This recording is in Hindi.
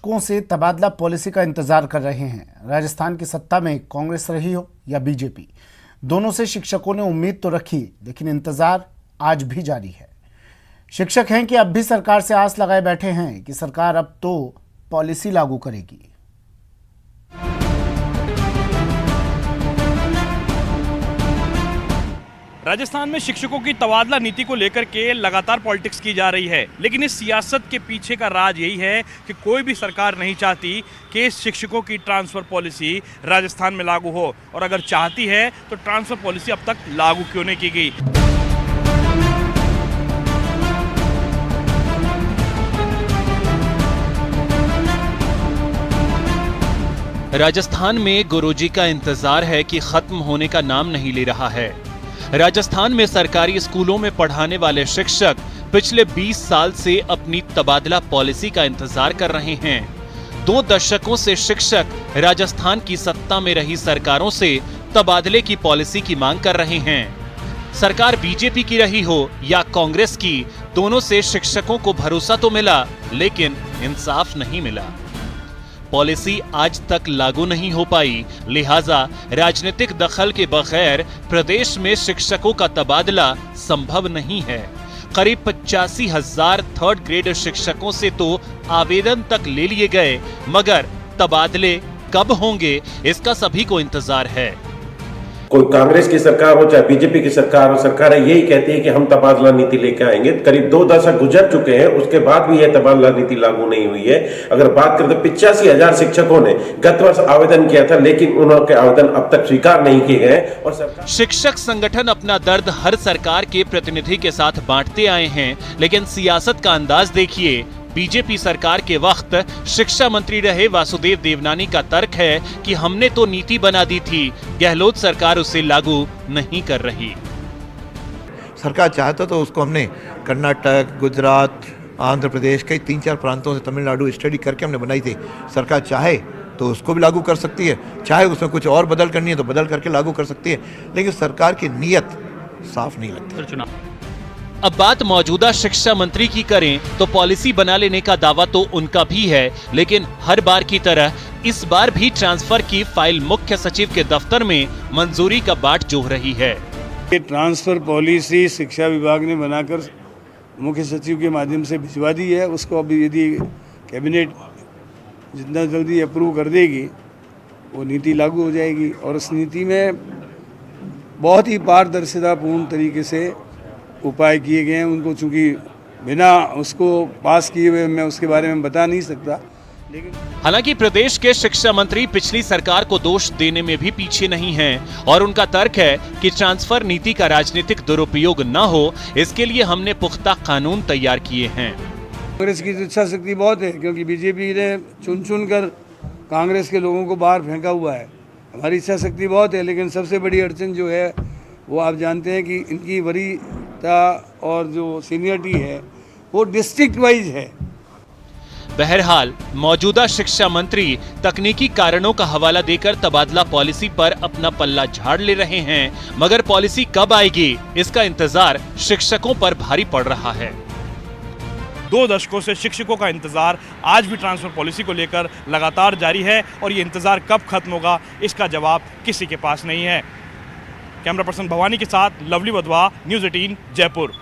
दशकों से तबादला पॉलिसी का इंतजार कर रहे हैं। राजस्थान की सत्ता में कांग्रेस रही हो या बीजेपी, दोनों से शिक्षकों ने उम्मीद तो रखी, लेकिन इंतजार आज भी जारी है। शिक्षक हैं कि अब भी सरकार से आस लगाए बैठे हैं कि सरकार अब तो पॉलिसी लागू करेगी। राजस्थान में शिक्षकों की तबादला नीति को लेकर के लगातार पॉलिटिक्स की जा रही है, लेकिन इस सियासत के पीछे का राज यही है कि कोई भी सरकार नहीं चाहती कि शिक्षकों की ट्रांसफ़र पॉलिसी राजस्थान में लागू हो, और अगर चाहती है तो ट्रांसफ़र पॉलिसी अब तक लागू क्यों नहीं की गई। राजस्थान में गुरुजी का इंतजार है कि खत्म होने का नाम नहीं ले रहा है। राजस्थान में सरकारी स्कूलों में पढ़ाने वाले शिक्षक पिछले 20 साल से अपनी तबादला पॉलिसी का इंतजार कर रहे हैं। 2 दशकों से शिक्षक राजस्थान की सत्ता में रही सरकारों से तबादले की पॉलिसी की मांग कर रहे हैं। सरकार बीजेपी की रही हो या कांग्रेस की, दोनों से शिक्षकों को भरोसा तो मिला, लेकिन इंसाफ नहीं मिला। पॉलिसी आज तक लागू नहीं हो पाई, लिहाजा राजनीतिक दखल के बगैर प्रदेश में शिक्षकों का तबादला संभव नहीं है। करीब 85,000 थर्ड ग्रेड शिक्षकों से तो आवेदन तक ले लिए गए, मगर तबादले कब होंगे इसका सभी को इंतजार है। कोई कांग्रेस की सरकार हो चाहे बीजेपी की सरकार हो, सरकारें यही कहती है कि हम तबादला नीति लेकर आएंगे। करीब 2 दशक गुजर चुके हैं, उसके बाद भी यह तबादला नीति लागू नहीं हुई है। अगर बात करें तो 85,000 शिक्षकों ने गत वर्ष आवेदन किया था, लेकिन उनके आवेदन अब तक स्वीकार नहीं किए गए। और सरकार शिक्षक संगठन अपना दर्द हर सरकार के प्रतिनिधि के साथ बांटते आए हैं, लेकिन सियासत का अंदाज देखिए। बीजेपी सरकार के वक्त शिक्षा मंत्री रहे वासुदेव देवनानी का तर्क है कि हमने तो नीति बना दी थी, गहलोत सरकार उसे लागू नहीं कर रही। सरकार चाहता तो उसको हमने कर्नाटक, गुजरात, आंध्र प्रदेश, कई 3-4 प्रांतों से, तमिलनाडु स्टडी करके हमने बनाई थी। सरकार चाहे तो उसको भी लागू कर सकती है, चाहे उसमें कुछ और बदल करनी है तो बदल करके लागू कर सकती है, लेकिन सरकार की नीयत साफ नहीं लगती। अब बात मौजूदा शिक्षा मंत्री की करें तो पॉलिसी बना लेने का दावा तो उनका भी है, लेकिन हर बार की तरह इस बार भी ट्रांसफर की फाइल मुख्य सचिव के दफ्तर में मंजूरी का बाट जोह रही है। ये ट्रांसफर पॉलिसी शिक्षा विभाग ने बनाकर मुख्य सचिव के माध्यम से भिजवा दी है। उसको अभी यदि कैबिनेट जितना जल्दी अप्रूव कर देगी वो नीति लागू हो जाएगी, और उस नीति में बहुत ही पारदर्शितापूर्ण तरीके से उपाय किए गए हैं। उनको चूंकि बिना उसको पास किए हुए मैं उसके बारे में बता नहीं सकता, लेकिन हालांकि प्रदेश के शिक्षा मंत्री पिछली सरकार को दोष देने में भी पीछे नहीं हैं, और उनका तर्क है कि ट्रांसफर नीति का राजनीतिक दुरुपयोग न हो, इसके लिए हमने पुख्ता कानून तैयार किए हैं। कांग्रेस की इच्छा शक्ति बहुत है, क्योंकि बीजेपी ने चुन कर कांग्रेस के लोगों को बाहर फेंका हुआ है। हमारी इच्छा शक्ति बहुत है, लेकिन सबसे बड़ी अड़चन जो है वो आप जानते हैं कि इनकी वरीयता और जो सीनियरिटी है वो डिस्ट्रिक्ट वाइज है। बहरहाल मौजूदा शिक्षा मंत्री तकनीकी कारणों का हवाला देकर तबादला पॉलिसी पर अपना पल्ला झाड़ ले रहे हैं, मगर पॉलिसी कब आएगी इसका इंतजार शिक्षकों पर भारी पड़ रहा है। 2 दशकों से शिक्षकों का इंतजार आज भी ट्रांसफर पॉलिसी को लेकर लगातार जारी है, और ये इंतजार कब खत्म होगा इसका जवाब किसी के पास नहीं है। कैमरा पर्सन भवानी के साथ लवली वधवा, न्यूज़ 18 जयपुर।